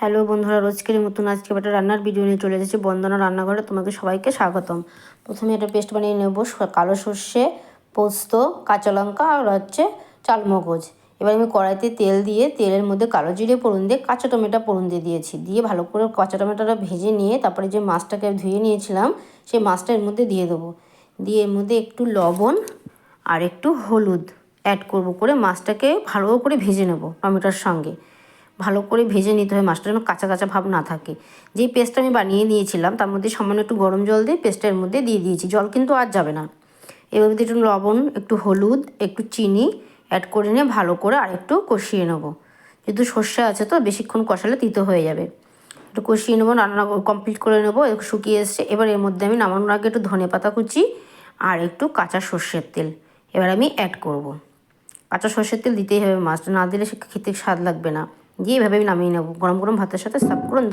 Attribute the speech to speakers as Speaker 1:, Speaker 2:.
Speaker 1: Hello বন্ধুরা, রোজকের মতন আজকে একটা রান্নার ভিডিও নিয়ে চলে এসেছি বন্দনা রান্নাঘরে। তোমাকে সবাইকে স্বাগতম। প্রথমে একটা পেস্ট বানিয়ে নেব, কালো সর্ষে, পোস্ত, কাঁচা লঙ্কা আর চালমগজ। এবার আমি কড়াইতে তেল দিয়ে তেলের মধ্যে কালো জিরে ফোড়ন দিয়ে কাঁচা টমেটো ফোড়ন দিয়েছি। দিয়ে ভালো করে কাঁচা টমেটোটা ভেজে নিয়ে তারপরে যে মাছটাকে ধুয়ে নিয়েছিলাম সেই মাছটা এর মধ্যে দিয়ে দেবো। দিয়ে এর মধ্যে একটু লবণ আর একটু হলুদ অ্যাড করব, করে মাছটাকে ভালো করে ভেজে নেব। টমেটোর সঙ্গে ভালো করে ভেজে নিতে হয় মাছটা, যেন কাঁচা কাঁচা ভাব না থাকে। যেই পেস্টটা আমি বানিয়ে নিয়েছিলাম তার মধ্যে সামান্য একটু গরম জল দিয়ে পেস্টের মধ্যে দিয়ে দিয়েছি, জল কিন্তু আর যাবে না। এবার মধ্যে একটু লবণ, একটু হলুদ, একটু চিনি অ্যাড করে নিয়ে ভালো করে আর একটু কষিয়ে নেব। যেহেতু সর্ষে আছে তো বেশিক্ষণ কষালে তিতো হয়ে যাবে। একটু কষিয়ে নেবো, রান্না কমপ্লিট করে নেবো। একটু শুকিয়ে এসছে। এবার এর মধ্যে আমি নামানোর আগে একটু ধনেপাতা কুচি আর একটু কাঁচা সর্ষের তেল এবার আমি অ্যাড করব। কাঁচা সর্ষের তেল দিতেই হবে, মাছটা না দিলে সে খেতে স্বাদ লাগবে না। দিয়ে এভাবে আমি নামিয়ে নেবো। গরম গরম ভাতের সাথে সার্ভ করুন।